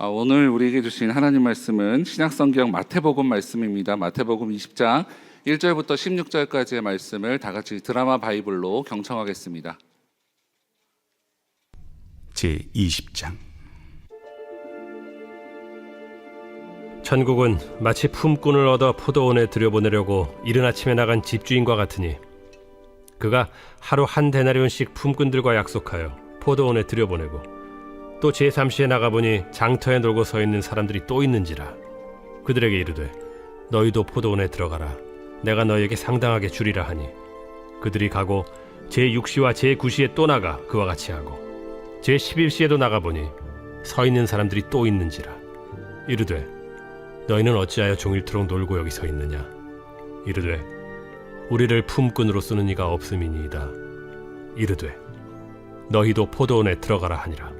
오늘 우리에게 주신 하나님 말씀은 신약성경 마태복음 말씀입니다. 마태복음 20장 1절부터 16절까지의 말씀을 다 같이 드라마 바이블로 경청하겠습니다. 제20장. 천국은 마치 품꾼을 얻어 포도원에 들여보내려고 이른 아침에 나간 집주인과 같으니 그가 하루 한 데나리온씩 품꾼들과 약속하여 포도원에 들여보내고 또 제3시에 나가보니 장터에 놀고 서 있는 사람들이 또 있는지라. 그들에게 이르되 너희도 포도원에 들어가라. 내가 너희에게 상당하게 주리라 하니 그들이 가고 제6시와 제9시에 또 나가 그와 같이 하고 제11시에도 나가보니 서 있는 사람들이 또 있는지라. 이르되 너희는 어찌하여 종일토록 놀고 여기 서 있느냐. 이르되 우리를 품꾼으로 쓰는 이가 없음이니이다. 이르되 너희도 포도원에 들어가라 하니라.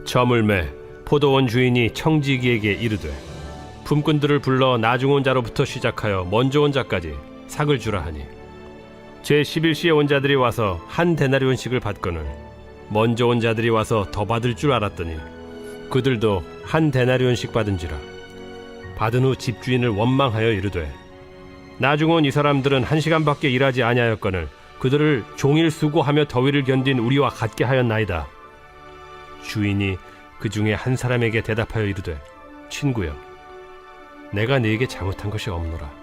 저물매 포도원 주인이 청지기에게 이르되 품꾼들을 불러 나중 온 자로부터 시작하여 먼저 온 자까지 삭을 주라 하니 제11시에 온 자들이 와서 한 데나리온씩을 받거늘 먼저 온 자들이 와서 더 받을 줄 알았더니 그들도 한 데나리온씩 받은지라. 받은 후 집주인을 원망하여 이르되 나중 온 이 사람들은 1시간밖에 일하지 아니하였거늘 그들을 종일 수고하며 더위를 견딘 우리와 같게 하였나이다. 주인이 그 중에 한 사람에게 대답하여 이르되 친구여, 내가 네게 잘못한 것이 없노라.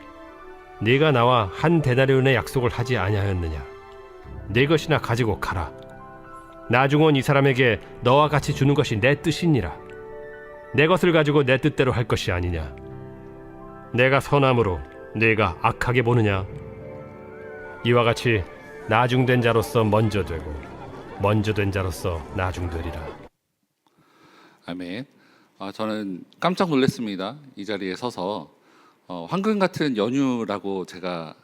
네가 나와 한 데나리온의 약속을 하지 아니하였느냐. 네 것이나 가지고 가라. 나중 온 이 사람에게 너와 같이 주는 것이 내 뜻이니라. 내 것을 가지고 내 뜻대로 할 것이 아니냐. 내가 선함으로 네가 악하게 보느냐. 이와 같이 나중된 자로서 먼저 되고 먼저 된 자로서 나중되리라. 아멘. 저는 깜짝 놀랐습니다. 이 자리에 서서 황금 같은 연휴라고 제가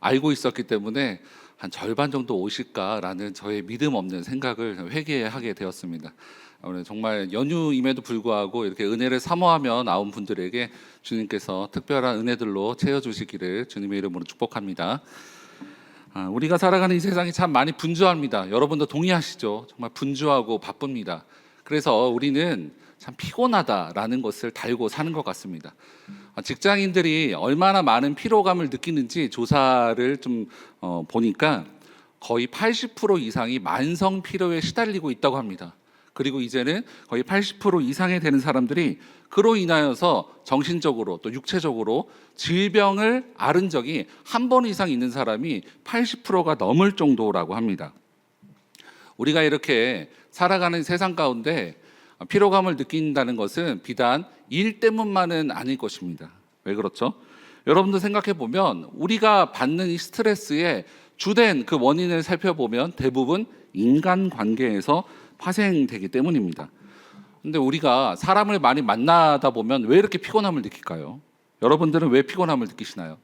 알고 있었기 때문에 한 절반 정도 오실까라는 저의 믿음 없는 생각을 회개하게 되었습니다. 오늘 정말 연휴임에도 불구하고 이렇게 은혜를 사모하며 나온 분들에게 주님께서 특별한 은혜들로 채워주시기를 주님의 이름으로 축복합니다. 우리가 살아가는 이 세상이 참 많이 분주합니다. 여러분도 동의하시죠? 정말 분주하고 바쁩니다. 그래서 우리는 참 피곤하다라는 것을 달고 사는 것 같습니다. 직장인들이 얼마나 많은 피로감을 느끼는지 조사를 좀 보니까 거의 80% 이상이 만성 피로에 시달리고 있다고 합니다. 그리고 이제는 거의 80% 이상이 되는 사람들이 그로 인하여서 정신적으로 또 육체적으로 질병을 앓은 적이 한 번 이상 있는 사람이 80%가 넘을 정도라고 합니다. 우리가 이렇게 살아가는 세상 가운데 피로감을 느낀다는 것은 비단 일 때문만은 아닐 것입니다. 왜 그렇죠? 여러분도 생각해 보면 우리가 받는 이 스트레스의 주된 그 원인을 살펴보면 대부분 인간관계에서 파생되기 때문입니다. 근데 우리가 사람을 많이 만나다 보면 왜 이렇게 피곤함을 느낄까요? 여러분들은 왜 피곤함을 느끼시나요?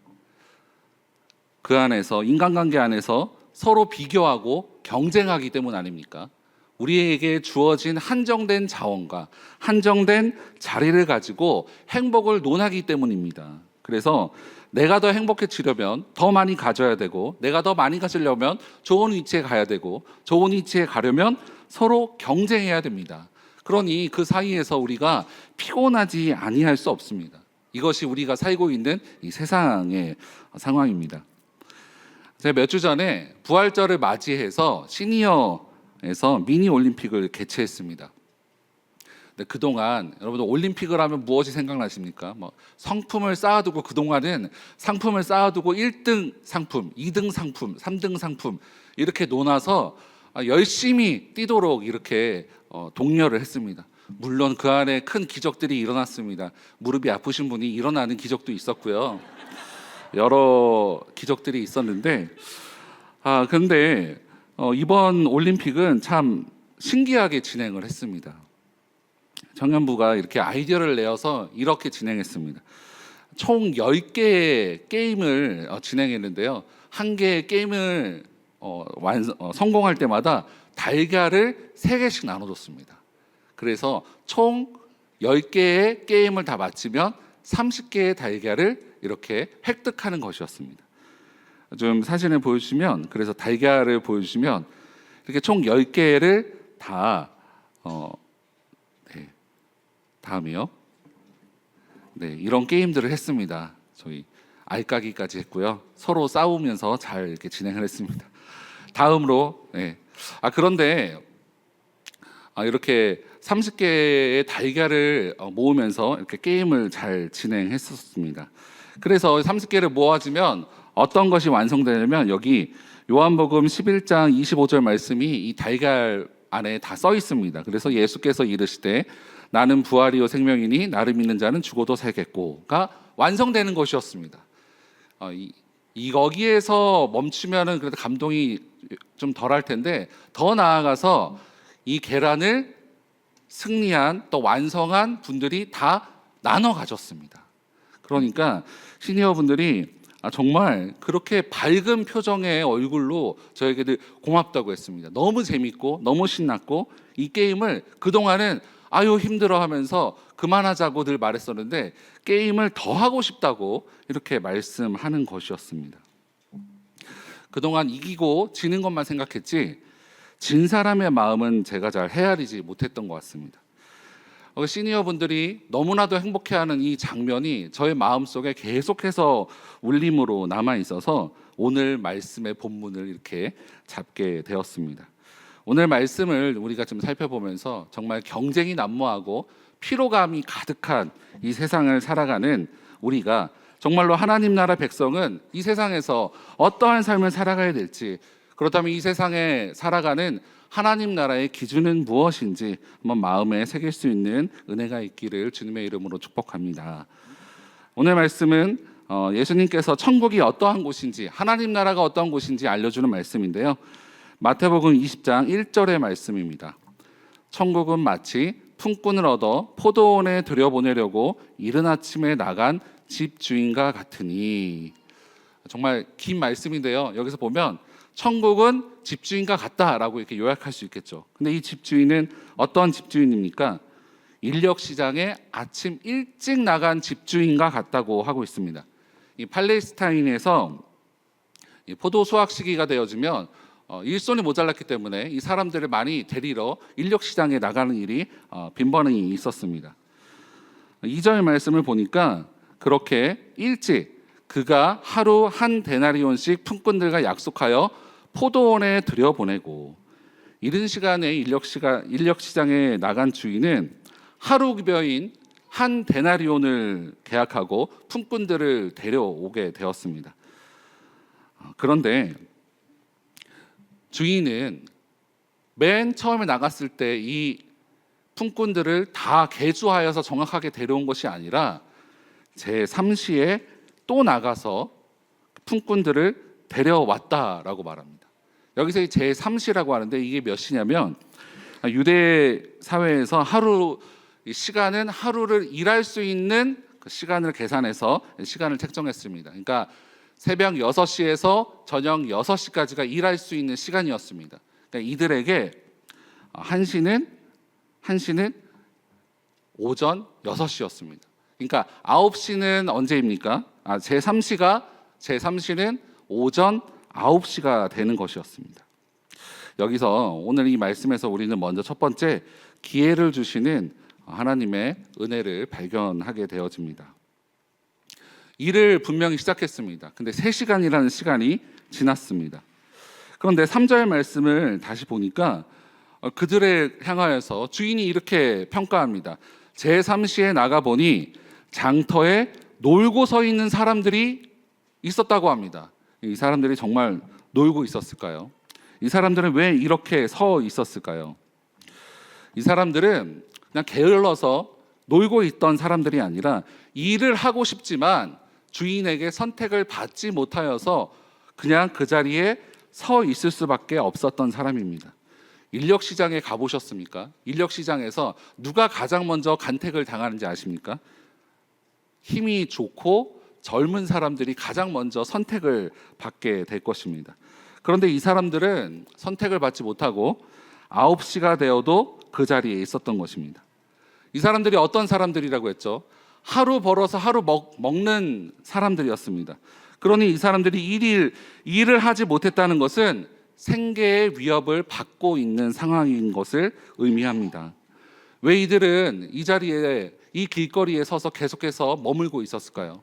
그 안에서, 인간관계 안에서 서로 비교하고 경쟁하기 때문 아닙니까? 우리에게 주어진 한정된 자원과 한정된 자리를 가지고 행복을 논하기 때문입니다. 그래서 내가 더 행복해지려면 더 많이 가져야 되고, 내가 더 많이 가지려면 좋은 위치에 가야 되고, 좋은 위치에 가려면 서로 경쟁해야 됩니다. 그러니 그 사이에서 우리가 피곤하지 아니할 수 없습니다. 이것이 우리가 살고 있는 이 세상의 상황입니다. 제가 몇 주 전에 부활절을 맞이해서 시니어에서 미니 올림픽을 개최했습니다. 근데 그동안 여러분들 올림픽을 하면 무엇이 생각나십니까? 성품을 쌓아두고 그동안은 상품을 쌓아두고 1등 상품, 2등 상품, 3등 상품 이렇게 논아서 열심히 뛰도록 이렇게 독려를 했습니다. 물론 그 안에 큰 기적들이 일어났습니다. 무릎이 아프신 분이 일어나는 기적도 있었고요. 여러 기적들이 있었는데 그런데 이번 올림픽은 참 신기하게 진행을 했습니다. 청년부가 이렇게 아이디어를 내어서 이렇게 진행했습니다. 총 10개의 게임을 진행했는데요. 한 개의 게임을 성공할 때마다 달걀을 3개씩 나눠줬습니다. 그래서 총 10개의 게임을 다 마치면 30개의 달걀을 이렇게 획득하는 것이었습니다. 좀 사진을 보여주시면, 그래서 달걀을 보여주시면 이렇게 총 10개를 다 다음이요. 네, 이런 게임들을 했습니다. 저희 알까기까지 했고요. 서로 싸우면서 잘 이렇게 진행을 했습니다. 다음으로 그런데 이렇게 30개의 달걀을 모으면서 이렇게 게임을 잘 진행했었습니다. 그래서 30개를 모아지면 어떤 것이 완성되냐면 여기 요한복음 11장 25절 말씀이 이 달걀 안에 다 써 있습니다. 그래서 예수께서 이르시되 나는 부활이요 생명이니 나를 믿는 자는 죽어도 살겠고가 완성되는 것이었습니다. 여기에서 멈추면은 그래도 감동이 좀 덜할 텐데 더 나아가서 이 계란을 승리한 또 완성한 분들이 다 나눠 가졌습니다. 그러니까 시니어 분들이 정말 그렇게 밝은 표정의 얼굴로 저에게 고맙다고 했습니다. 너무 재밌고 너무 신났고 이 게임을 그동안은 아유 힘들어 하면서 그만하자고 늘 말했었는데 게임을 더 하고 싶다고 이렇게 말씀하는 것이었습니다. 그동안 이기고 지는 것만 생각했지 진 사람의 마음은 제가 잘 헤아리지 못했던 것 같습니다. 시니어 분들이 너무나도 행복해하는 이 장면이 저의 마음속에 계속해서 울림으로 남아 있어서 오늘 말씀의 본문을 이렇게 잡게 되었습니다. 오늘 말씀을 우리가 좀 살펴보면서 정말 경쟁이 난무하고 피로감이 가득한 이 세상을 살아가는 우리가 정말로 하나님 나라 백성은 이 세상에서 어떠한 삶을 살아가야 될지, 그렇다면 이 세상에 살아가는 하나님 나라의 기준은 무엇인지 한번 마음에 새길 수 있는 은혜가 있기를 주님의 이름으로 축복합니다. 오늘 말씀은 예수님께서 천국이 어떠한 곳인지, 하나님 나라가 어떠한 곳인지 알려주는 말씀인데요. 마태복음 20장 1절의 말씀입니다. 천국은 마치 품꾼을 얻어 포도원에 들여보내려고 이른 아침에 나간 집주인과 같으니. 정말 긴 말씀인데요. 여기서 보면 천국은 집주인과 같다라고 이렇게 요약할 수 있겠죠. 근데 이 집주인은 어떤 집주인입니까? 인력시장에 아침 일찍 나간 집주인과 같다고 하고 있습니다. 이 팔레스타인에서 이 포도 수확 시기가 되어지면 일손이 모자랐기 때문에 이 사람들을 많이 데리러 인력시장에 나가는 일이 빈번히 있었습니다. 2절 말씀을 보니까 그렇게 일찍 그가 하루 한 데나리온씩 품꾼들과 약속하여 포도원에 들여보내고, 이른 시간에 인력시장에 나간 주인은 하루 급여인 한 데나리온을 계약하고 품꾼들을 데려오게 되었습니다. 그런데 주인은 맨 처음에 나갔을 때 이 품꾼들을 다 계수하여서 정확하게 데려온 것이 아니라 제3시에 또 나가서 품꾼들을 데려왔다라고 말합니다. 여기서 이 제3시라고 하는데 이게 몇 시냐면 유대 사회에서 시간은 하루를 일할 수 있는 그 시간을 계산해서 시간을 책정했습니다. 그러니까 새벽 6시에서 저녁 6시까지가 일할 수 있는 시간이었습니다. 그러니까 이들에게 1시는 오전 6시였습니다. 그러니까 9시는 언제입니까? 제3시는 오전 9시가 되는 것이었습니다. 여기서 오늘 이 말씀에서 우리는 먼저 첫 번째 기회를 주시는 하나님의 은혜를 발견하게 되어집니다. 일을 분명히 시작했습니다. 근데 3시간이라는 시간이 지났습니다. 그런데 3절 말씀을 다시 보니까 그들을 향하여서 주인이 이렇게 평가합니다. 제3시에 나가보니 장터에 놀고 서 있는 사람들이 있었다고 합니다. 이 사람들이 정말 놀고 있었을까요? 이 사람들은 왜 이렇게 서 있었을까요? 이 사람들은 그냥 게을러서 놀고 있던 사람들이 아니라 일을 하고 싶지만 주인에게 선택을 받지 못하여서 그냥 그 자리에 서 있을 수밖에 없었던 사람입니다. 인력시장에 가보셨습니까? 인력시장에서 누가 가장 먼저 간택을 당하는지 아십니까? 힘이 좋고 젊은 사람들이 가장 먼저 선택을 받게 될 것입니다. 그런데 이 사람들은 선택을 받지 못하고 9시가 되어도 그 자리에 있었던 것입니다. 이 사람들이 어떤 사람들이라고 했죠? 하루 벌어서 하루 먹는 사람들이었습니다. 그러니 이 사람들이 일을 하지 못했다는 것은 생계의 위협을 받고 있는 상황인 것을 의미합니다. 왜 이들은 이 자리에 이 길거리에 서서 계속해서 머물고 있었을까요?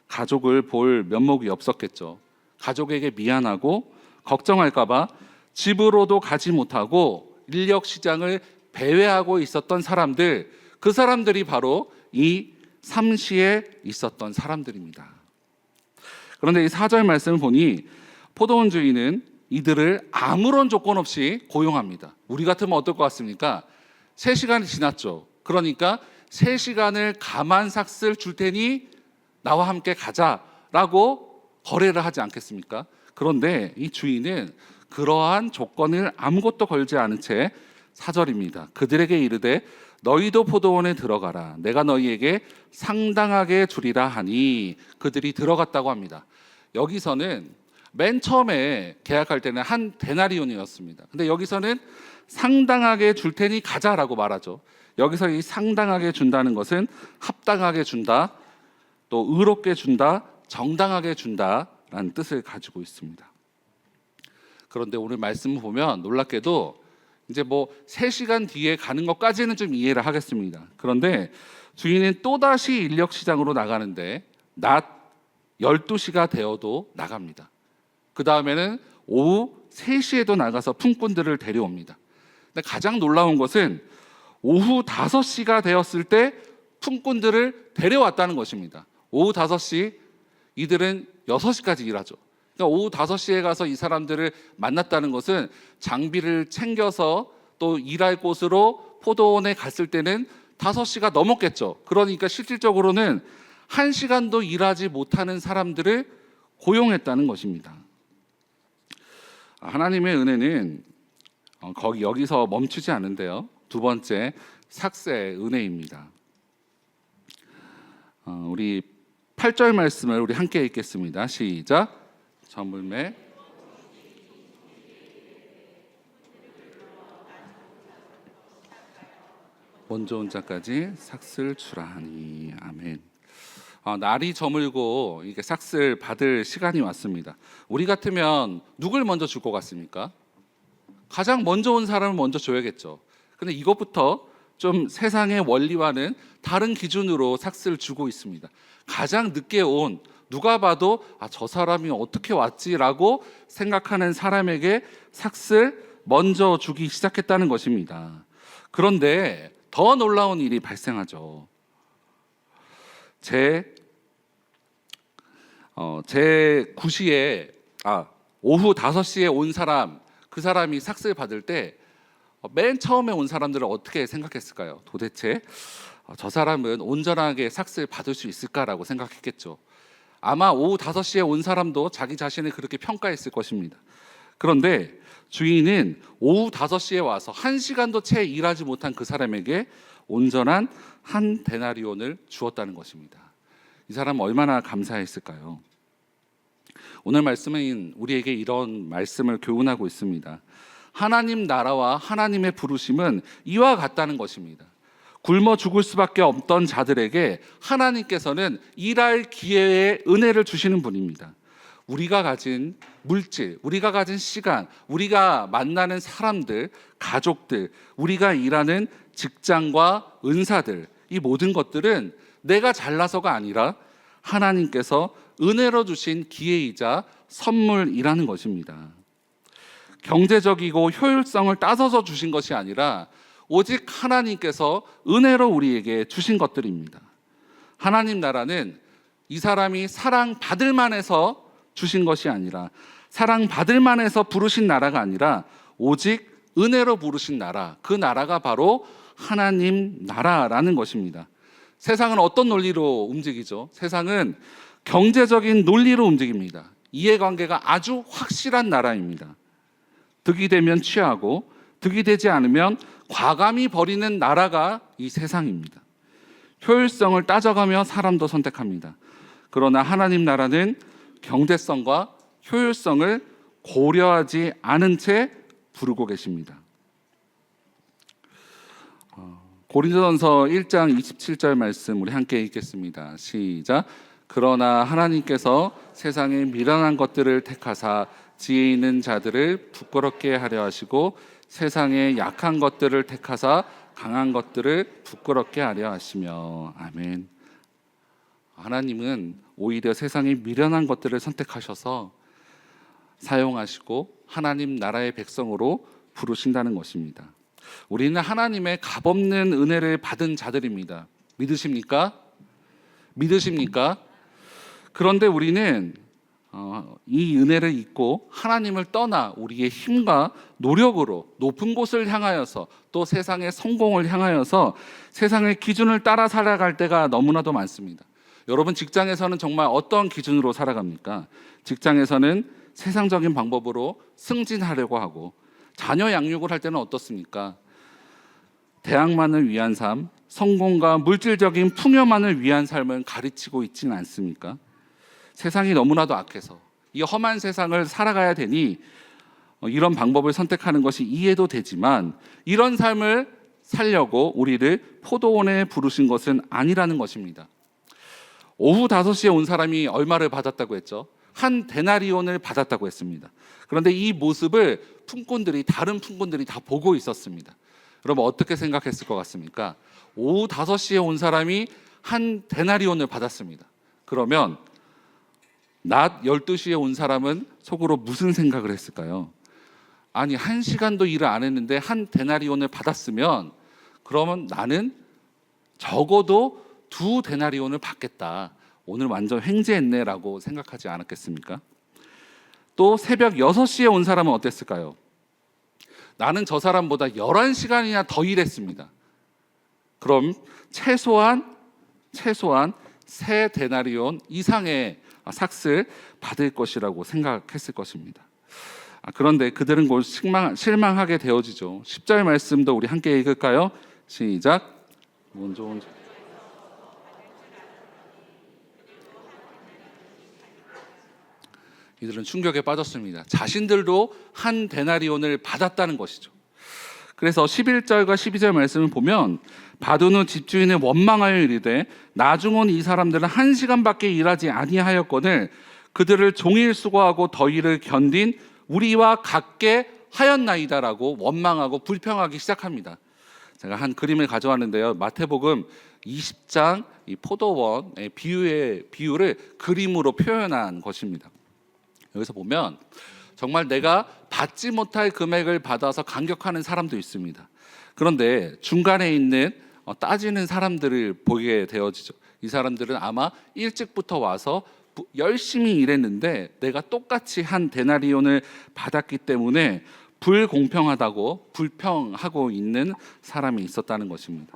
가족을 볼 면목이 없었겠죠. 가족에게 미안하고 걱정할까봐 집으로도 가지 못하고 인력 시장을 배회하고 있었던 사람들, 그 사람들이 바로 이 삼시에 있었던 사람들입니다. 그런데 이 4절 말씀을 보니 포도원 주인은 이들을 아무런 조건 없이 고용합니다. 우리 같으면 어떨 것 같습니까? 3시간이 지났죠. 그러니까 3시간을 감한 삭슬 줄 테니 나와 함께 가자라고 거래를 하지 않겠습니까? 그런데 이 주인은 그러한 조건을 아무것도 걸지 않은 채 4절입니다. 그들에게 이르되 너희도 포도원에 들어가라. 내가 너희에게 상당하게 주리라 하니 그들이 들어갔다고 합니다. 여기서는 맨 처음에 계약할 때는 한 데나리온이었습니다. 근데 여기서는 상당하게 줄 테니 가자라고 말하죠. 여기서 이 상당하게 준다는 것은 합당하게 준다, 또 의롭게 준다, 정당하게 준다라는 뜻을 가지고 있습니다. 그런데 오늘 말씀을 보면 놀랍게도 이제 3시간 뒤에 가는 것까지는 좀 이해를 하겠습니다. 그런데 주인은 또다시 인력 시장으로 나가는데 낮 12시가 되어도 나갑니다. 그 다음에는 오후 3시에도 나가서 품꾼들을 데려옵니다. 근데 가장 놀라운 것은 오후 5시가 되었을 때 품꾼들을 데려왔다는 것입니다. 오후 5시, 이들은 6시까지 일하죠. 그러니까 오후 5시에 가서 이 사람들을 만났다는 것은 장비를 챙겨서 또 일할 곳으로 포도원에 갔을 때는 5시가 넘었겠죠. 그러니까 실질적으로는 1시간도 일하지 못하는 사람들을 고용했다는 것입니다. 하나님의 은혜는 여기서 멈추지 않는데요. 두 번째, 삭세의 은혜입니다. 우리 8절 말씀을 우리 함께 읽겠습니다. 시작. 저물매 먼저 온 자까지 삭슬 주라 하니. 아멘. 날이 저물고 이게 삭슬 받을 시간이 왔습니다. 우리 같으면 누굴 먼저 줄 것 같습니까? 가장 먼저 온 사람을 먼저 줘야겠죠. 근데 이것부터 좀 세상의 원리와는 다른 기준으로 삭슬을 주고 있습니다. 가장 늦게 온, 누가 봐도 저 사람이 어떻게 왔지라고 생각하는 사람에게 삭슬 먼저 주기 시작했다는 것입니다. 그런데 더 놀라운 일이 발생하죠. 제 9시에 오후 5시에 온 사람, 그 사람이 삭슬 받을 때 맨 처음에 온 사람들은 어떻게 생각했을까요? 도대체 저 사람은 온전하게 삭슬 받을 수 있을까라고 생각했겠죠. 아마 오후 5시에 온 사람도 자기 자신을 그렇게 평가했을 것입니다. 그런데 주인은 오후 5시에 와서 1시간도 채 일하지 못한 그 사람에게 온전한 한 데나리온을 주었다는 것입니다. 이 사람은 얼마나 감사했을까요? 오늘 말씀은 우리에게 이런 말씀을 교훈하고 있습니다. 하나님 나라와 하나님의 부르심은 이와 같다는 것입니다. 굶어 죽을 수밖에 없던 자들에게 하나님께서는 일할 기회의 은혜를 주시는 분입니다. 우리가 가진 물질, 우리가 가진 시간, 우리가 만나는 사람들, 가족들, 우리가 일하는 직장과 은사들, 이 모든 것들은 내가 잘나서가 아니라 하나님께서 은혜로 주신 기회이자 선물이라는 것입니다. 경제적이고 효율성을 따져서 주신 것이 아니라 오직 하나님께서 은혜로 우리에게 주신 것들입니다. 하나님 나라는 이 사람이 사랑받을 만해서 주신 것이 아니라, 사랑받을 만해서 부르신 나라가 아니라 오직 은혜로 부르신 나라, 그 나라가 바로 하나님 나라라는 것입니다. 세상은 어떤 논리로 움직이죠? 세상은 경제적인 논리로 움직입니다. 이해관계가 아주 확실한 나라입니다. 득이 되면 취하고 득이 되지 않으면 과감히 버리는 나라가 이 세상입니다. 효율성을 따져가며 사람도 선택합니다. 그러나 하나님 나라는 경제성과 효율성을 고려하지 않은 채 부르고 계십니다. 고린도전서 1장 27절 말씀 우리 함께 읽겠습니다. 시작. 그러나 하나님께서 세상의 미련한 것들을 택하사 지혜 있는 자들을 부끄럽게 하려 하시고 세상의 약한 것들을 택하사 강한 것들을 부끄럽게 하려 하시며. 아멘. 하나님은 오히려 세상의 미련한 것들을 선택하셔서 사용하시고 하나님 나라의 백성으로 부르신다는 것입니다. 우리는 하나님의 값없는 은혜를 받은 자들입니다. 믿으십니까? 믿으십니까? 그런데 우리는 이 은혜를 잊고 하나님을 떠나 우리의 힘과 노력으로 높은 곳을 향하여서 또 세상의 성공을 향하여서 세상의 기준을 따라 살아갈 때가 너무나도 많습니다. 여러분, 직장에서는 정말 어떤 기준으로 살아갑니까? 직장에서는 세상적인 방법으로 승진하려고 하고, 자녀 양육을 할 때는 어떻습니까? 대학만을 위한 삶, 성공과 물질적인 풍요만을 위한 삶을 가르치고 있지는 않습니까? 세상이 너무나도 악해서 이 험한 세상을 살아가야 되니 이런 방법을 선택하는 것이 이해도 되지만, 이런 삶을 살려고 우리를 포도원에 부르신 것은 아니라는 것입니다. 오후 5시에 온 사람이 얼마를 받았다고 했죠? 한 데나리온을 받았다고 했습니다. 그런데 이 모습을 다른 품꾼들이 다 보고 있었습니다. 여러분, 어떻게 생각했을 것 같습니까? 오후 5시에 온 사람이 한 데나리온을 받았습니다. 그러면 낮 12시에 온 사람은 속으로 무슨 생각을 했을까요? 아니, 1시간도 일을 안 했는데 한 데나리온을 받았으면 그러면 나는 적어도 2 데나리온을 받겠다. 오늘 완전 횡재했네 라고 생각하지 않았겠습니까? 또 새벽 6시에 온 사람은 어땠을까요? 나는 저 사람보다 11시간이나 더 일했습니다. 그럼 최소한 3 데나리온 이상의 삭스를 받을 것이라고 생각했을 것입니다. 그런데 그들은 곧 실망하게 되어지죠. 10절 말씀도 우리 함께 읽을까요? 시작. 이들은 충격에 빠졌습니다. 자신들도 한 데나리온을 받았다는 것이죠. 그래서 11절과 12절 말씀을 보면, 받은 후 집주인은 원망하여 이르되 나중 이 사람들은 1시간밖에 일하지 아니하였거늘 그들을 종일 수고하고 더위를 견딘 우리와 같게 하였나이다라고 원망하고 불평하기 시작합니다. 제가 한 그림을 가져왔는데요. 마태복음 20장 이 포도원의 비유를 그림으로 표현한 것입니다. 여기서 보면 정말 내가 받지 못할 금액을 받아서 감격하는 사람도 있습니다. 그런데 중간에 있는 따지는 사람들을 보게 되어지죠. 이 사람들은 아마 일찍부터 와서 열심히 일했는데 내가 똑같이 한 데나리온을 받았기 때문에 불공평하다고 불평하고 있는 사람이 있었다는 것입니다.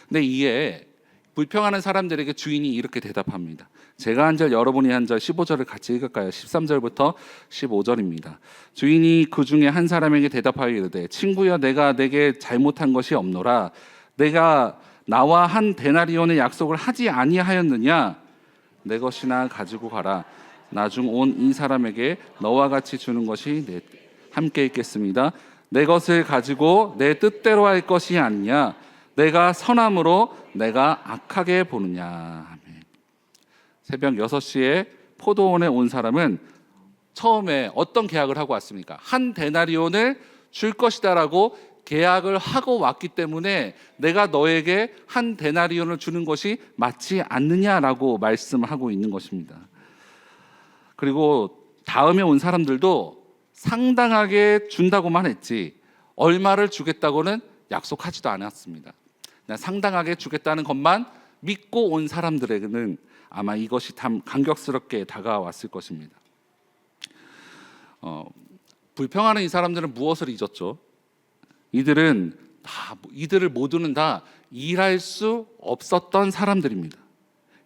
근데 이에 불평하는 사람들에게 주인이 이렇게 대답합니다. 제가 한 절, 여러분이 한 절, 15절을 같이 읽을까요? 13절부터 15절입니다. 주인이 그 중에 한 사람에게 대답하여 이르되 친구여, 내가 내게 잘못한 것이 없노라. 내가 나와 한 데나리온의 약속을 하지 아니하였느냐? 내 것이나 가지고 가라. 나중 온 이 사람에게 너와 같이 주는 것이 함께 있겠습니다. 내 것을 가지고 내 뜻대로 할 것이 아니냐? 내가 선함으로 내가 악하게 보느냐. 아멘. 새벽 6시에 포도원에 온 사람은 처음에 어떤 계약을 하고 왔습니까? 한 데나리온을 줄 것이다라고 계약을 하고 왔기 때문에 내가 너에게 한 데나리온을 주는 것이 맞지 않느냐라고 말씀하고 있는 것입니다. 그리고 다음에 온 사람들도 상당하게 준다고만 했지 얼마를 주겠다고는 약속하지도 않았습니다. 그냥 상당하게 주겠다는 것만 믿고 온 사람들에게는 아마 이것이 감격스럽게 다가왔을 것입니다. 불평하는 이 사람들은 무엇을 잊었죠? 이들을 모두는 다 일할 수 없었던 사람들입니다.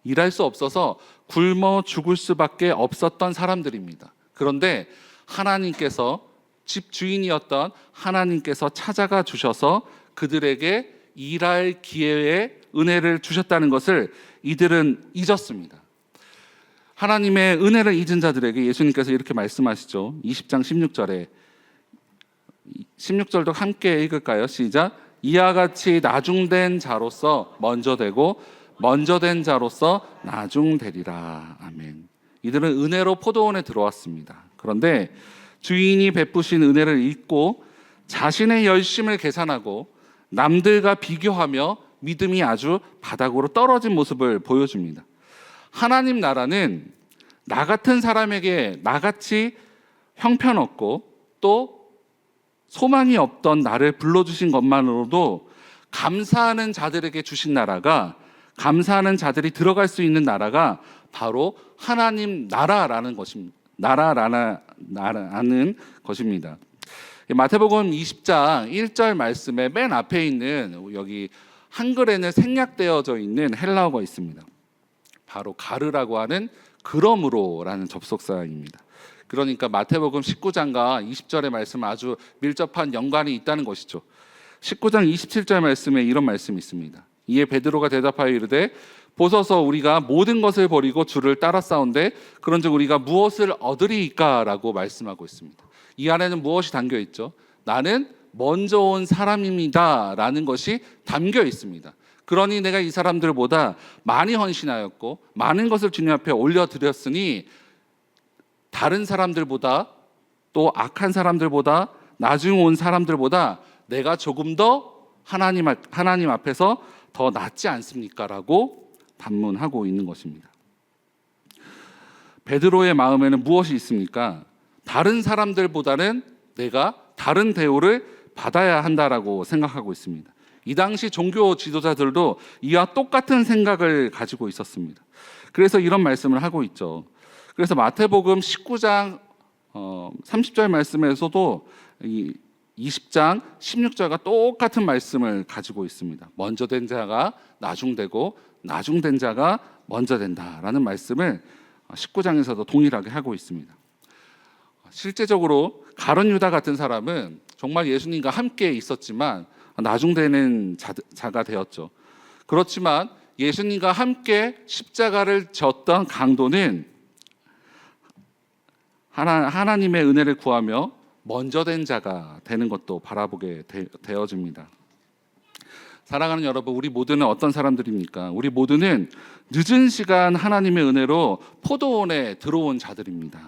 일할 수 없어서 굶어 죽을 수밖에 없었던 사람들입니다. 그런데 하나님께서, 집주인이었던 하나님께서 찾아가 주셔서 그들에게 일할 기회의 은혜를 주셨다는 것을 이들은 잊었습니다. 하나님의 은혜를 잊은 자들에게 예수님께서 이렇게 말씀하시죠. 20장 16절에 16절도 함께 읽을까요? 시작. 이와 같이 나중된 자로서 먼저 되고 먼저 된 자로서 나중되리라. 아멘. 이들은 은혜로 포도원에 들어왔습니다. 그런데 주인이 베푸신 은혜를 잊고 자신의 열심을 계산하고 남들과 비교하며 믿음이 아주 바닥으로 떨어진 모습을 보여줍니다. 하나님 나라는 나 같은 사람에게 나같이 형편없고 또 소망이 없던 나를 불러주신 것만으로도 감사하는 자들에게 주신 나라가, 감사하는 자들이 들어갈 수 있는 나라가 바로 하나님 나라라는 것입니다. 나라라는 것입니다. 마태복음 20장 1절 말씀에 맨 앞에 있는 여기 한글에는 생략되어져 있는 헬라어가 있습니다. 바로 가르라고 하는 그러므로라는 접속사입니다. 그러니까 마태복음 19장과 20절의 말씀 아주 밀접한 연관이 있다는 것이죠. 19장 27절 말씀에 이런 말씀이 있습니다. 이에 베드로가 대답하여 이르되 보소서 우리가 모든 것을 버리고 주를 따라싸운데 그런즉 우리가 무엇을 얻으리이까라고 말씀하고 있습니다. 이 안에는 무엇이 담겨 있죠? 나는 먼저 온 사람입니다라는 것이 담겨 있습니다. 그러니 내가 이 사람들보다 많이 헌신하였고 많은 것을 주님 앞에 올려드렸으니 다른 사람들보다 또 악한 사람들보다 나중 온 사람들보다 내가 조금 더 하나님 앞에서 더 낫지 않습니까? 라고 반문하고 있는 것입니다. 베드로의 마음에는 무엇이 있습니까? 다른 사람들보다는 내가 다른 대우를 받아야 한다라고 생각하고 있습니다. 이 당시 종교 지도자들도 이와 똑같은 생각을 가지고 있었습니다. 그래서 이런 말씀을 하고 있죠. 그래서 마태복음 19장 30절 말씀에서도 이 20장 16절과 똑같은 말씀을 가지고 있습니다. 먼저 된 자가 나중되고 나중된 자가 먼저 된다라는 말씀을 19장에서도 동일하게 하고 있습니다. 실제적으로 가룟 유다 같은 사람은 정말 예수님과 함께 있었지만 나중되는 자가 되었죠. 그렇지만 예수님과 함께 십자가를 졌던 강도는 하나님의 은혜를 구하며 먼저 된 자가 되는 것도 바라보게 되어집니다. 사랑하는 여러분, 우리 모두는 어떤 사람들입니까? 우리 모두는 늦은 시간 하나님의 은혜로 포도원에 들어온 자들입니다.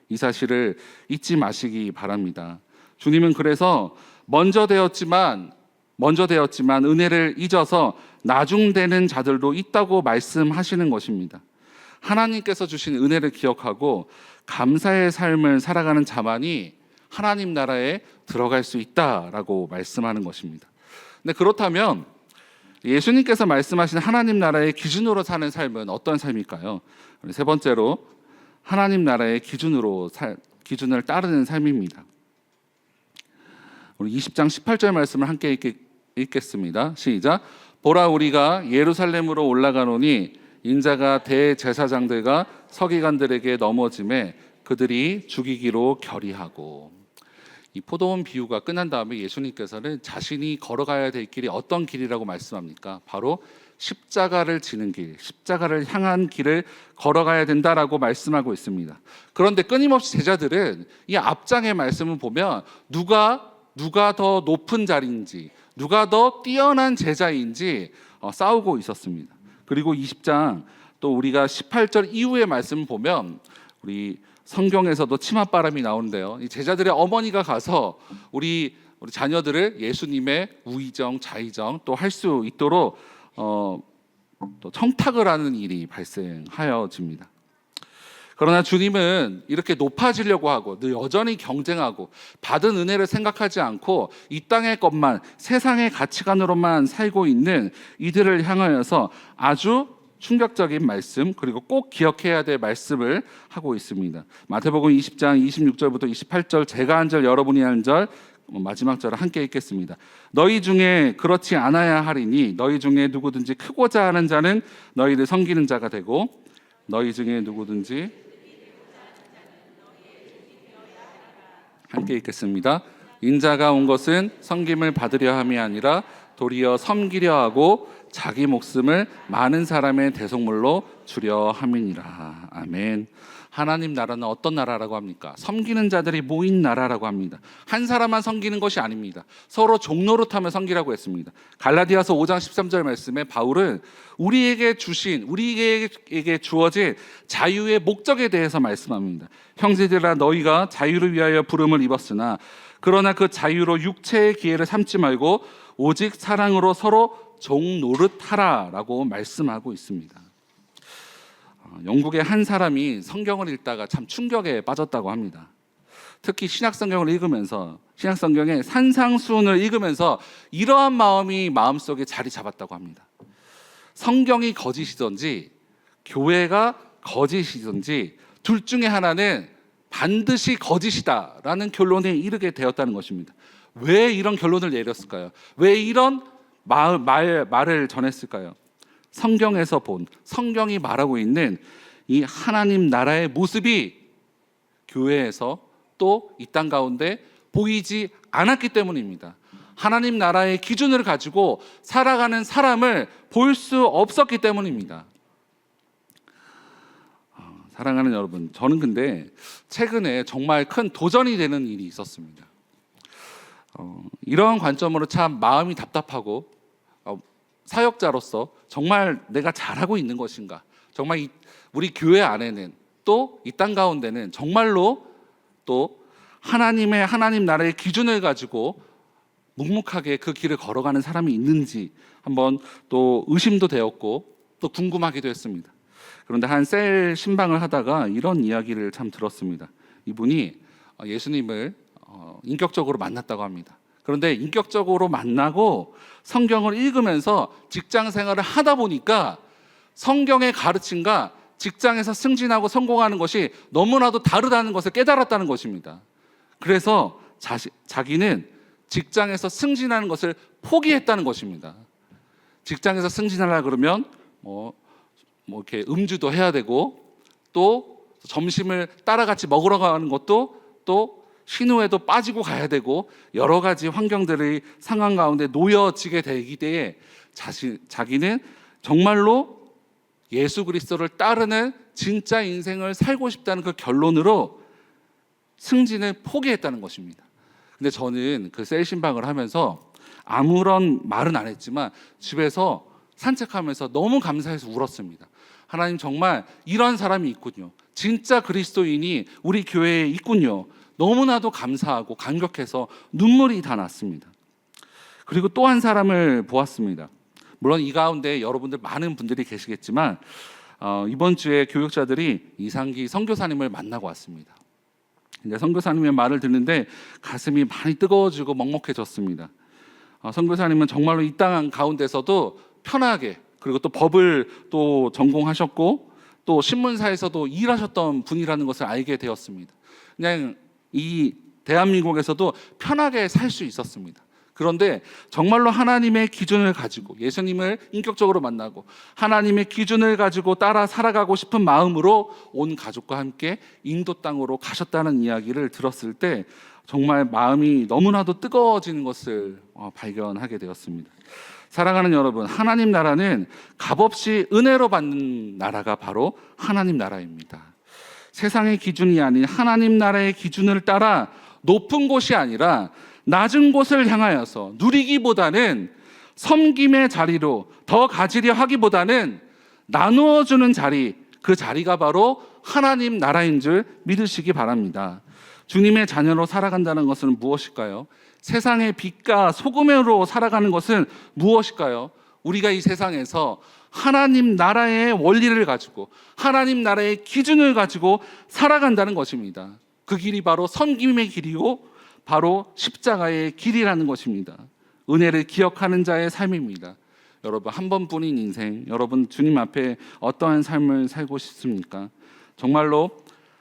이 사실을 잊지 마시기 바랍니다. 주님은 그래서 먼저 되었지만 은혜를 잊어서 나중되는 자들도 있다고 말씀하시는 것입니다. 하나님께서 주신 은혜를 기억하고 감사의 삶을 살아가는 자만이 하나님 나라에 들어갈 수 있다라고 말씀하는 것입니다. 근데 그렇다면 예수님께서 말씀하신 하나님 나라의 기준으로 사는 삶은 어떤 삶일까요? 세 번째로 하나님 나라의 기준을 따르는 삶입니다. 우리 20장 18절 말씀을 함께 읽겠습니다. 시작. 보라 우리가 예루살렘으로 올라가노니 인자가 대제사장들과 서기관들에게 넘어짐에 그들이 죽이기로 결의하고. 이 포도원 비유가 끝난 다음에 예수님께서는 자신이 걸어가야 될 길이 어떤 길이라고 말씀합니까? 바로 십자가를 지는 길, 십자가를 향한 길을 걸어가야 된다라고 말씀하고 있습니다. 그런데 끊임없이 제자들은 이 앞장의 말씀을 보면 누가 더 높은 자리인지, 누가 더 뛰어난 제자인지 싸우고 있었습니다. 그리고 20장 또 우리가 18절 이후의 말씀을 보면 우리 성경에서도 치맛바람이 나오는데요. 이 제자들의 어머니가 가서 우리 자녀들을 예수님의 우의정, 자의정 또 할 수 있도록 또 청탁을 하는 일이 발생하여집니다. 그러나 주님은 이렇게 높아지려고 하고 늘 여전히 경쟁하고 받은 은혜를 생각하지 않고 이 땅의 것만, 세상의 가치관으로만 살고 있는 이들을 향하여서 아주 충격적인 말씀, 그리고 꼭 기억해야 될 말씀을 하고 있습니다. 마태복음 20장 26절부터 28절, 제가 한 절, 여러분이 한 절, 마지막 절을 함께 읽겠습니다. 너희 중에 그렇지 않아야 하리니 너희 중에 누구든지 크고자 하는 자는 너희를 섬기는 자가 되고 너희 중에 누구든지 함께 읽겠습니다. 인자가 온 것은 섬김을 받으려 함이 아니라 도리어 섬기려 하고 자기 목숨을 많은 사람의 대속물로 주려 함이니라. 아멘. 하나님 나라는 어떤 나라라고 합니까? 섬기는 자들이 모인 나라라고 합니다. 한 사람만 섬기는 것이 아닙니다. 서로 종노릇하며 섬기라고 했습니다. 갈라디아서 5장 13절 말씀에 바울은 우리에게 주어진 자유의 목적에 대해서 말씀합니다. 형제들아 너희가 자유를 위하여 부름을 입었으나 그러나 그 자유로 육체의 기회를 삼지 말고 오직 사랑으로 서로 종 노릇하라라고 말씀하고 있습니다. 영국의 한 사람이 성경을 읽다가 참 충격에 빠졌다고 합니다. 특히 신약성경을 읽으면서 신약성경의 산상수훈을 읽으면서 이러한 마음이 마음속에 자리 잡았다고 합니다. 성경이 거짓이든지 교회가 거짓이든지 둘 중에 하나는 반드시 거짓이다라는 결론에 이르게 되었다는 것입니다. 왜 이런 결론을 내렸을까요? 왜 이런 말을 전했을까요? 성경에서 본, 성경이 말하고 있는 이 하나님 나라의 모습이 교회에서 또 이 땅 가운데 보이지 않았기 때문입니다. 하나님 나라의 기준을 가지고 살아가는 사람을 볼 수 없었기 때문입니다. 사랑하는 여러분, 저는 근데 최근에 정말 큰 도전이 되는 일이 있었습니다. 이러한 관점으로 참 마음이 답답하고 사역자로서 정말 내가 잘하고 있는 것인가, 정말 우리 교회 안에는 또 이 땅 가운데는 정말로 또 하나님 나라의 기준을 가지고 묵묵하게 그 길을 걸어가는 사람이 있는지 한번 또 의심도 되었고 또 궁금하기도 했습니다. 그런데 한 셀 신방을 하다가 이런 이야기를 참 들었습니다. 이분이 예수님을 인격적으로 만났다고 합니다. 그런데 인격적으로 만나고 성경을 읽으면서 직장 생활을 하다 보니까 성경의 가르침과 직장에서 승진하고 성공하는 것이 너무나도 다르다는 것을 깨달았다는 것입니다. 그래서 자기는 직장에서 승진하는 것을 포기했다는 것입니다. 직장에서 승진하려 그러면 뭐 이렇게 음주도 해야 되고 또 점심을 따라 같이 먹으러 가는 것도 또 신우에도 빠지고 가야 되고 여러 가지 환경들의 상황 가운데 놓여지게 되기 때문에 자기는 정말로 예수 그리스도를 따르는 진짜 인생을 살고 싶다는 그 결론으로 승진을 포기했다는 것입니다. 근데 저는 그 셀 신방을 하면서 아무런 말은 안 했지만 집에서 산책하면서 너무 감사해서 울었습니다. 하나님, 정말 이런 사람이 있군요. 진짜 그리스도인이 우리 교회에 있군요. 너무나도 감사하고 감격해서 눈물이 다 났습니다. 그리고 또 한 사람을 보았습니다. 물론 이 가운데 여러분들 많은 분들이 계시겠지만 이번 주에 교육자들이 이상기 선교사님을 만나고 왔습니다. 근데 선교사님의 말을 듣는데 가슴이 많이 뜨거워지고 먹먹해졌습니다. 선교사님은 정말로 이 땅 가운데서도 편하게, 그리고 또 법을 또 전공하셨고 또 신문사에서도 일하셨던 분이라는 것을 알게 되었습니다. 그냥 이 대한민국에서도 편하게 살 수 있었습니다. 그런데 정말로 하나님의 기준을 가지고 예수님을 인격적으로 만나고 하나님의 기준을 가지고 따라 살아가고 싶은 마음으로 온 가족과 함께 인도 땅으로 가셨다는 이야기를 들었을 때 정말 마음이 너무나도 뜨거워지는 것을 발견하게 되었습니다. 사랑하는 여러분, 하나님 나라는 값없이 은혜로 받는 나라가 바로 하나님 나라입니다. 세상의 기준이 아닌 하나님 나라의 기준을 따라 높은 곳이 아니라 낮은 곳을 향하여서 누리기보다는 섬김의 자리로 더 가지려 하기보다는 나누어주는 자리, 그 자리가 바로 하나님 나라인 줄 믿으시기 바랍니다. 주님의 자녀로 살아간다는 것은 무엇일까요? 세상의 빛과 소금으로 살아가는 것은 무엇일까요? 우리가 이 세상에서 하나님 나라의 원리를 가지고 하나님 나라의 기준을 가지고 살아간다는 것입니다. 그 길이 바로 섬김의 길이고 바로 십자가의 길이라는 것입니다. 은혜를 기억하는 자의 삶입니다. 여러분, 한 번뿐인 인생, 여러분 주님 앞에 어떠한 삶을 살고 싶습니까? 정말로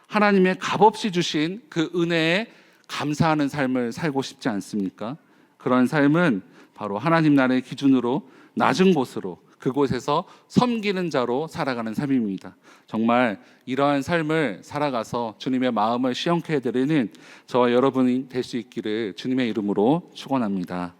하나님의 값없이 주신 그 은혜에 감사하는 삶을 살고 싶지 않습니까? 그런 삶은 바로 하나님 나라의 기준으로 낮은 곳으로, 그곳에서 섬기는 자로 살아가는 삶입니다. 정말 이러한 삶을 살아가서 주님의 마음을 시원케 해드리는 저와 여러분이 될 수 있기를 주님의 이름으로 축원합니다.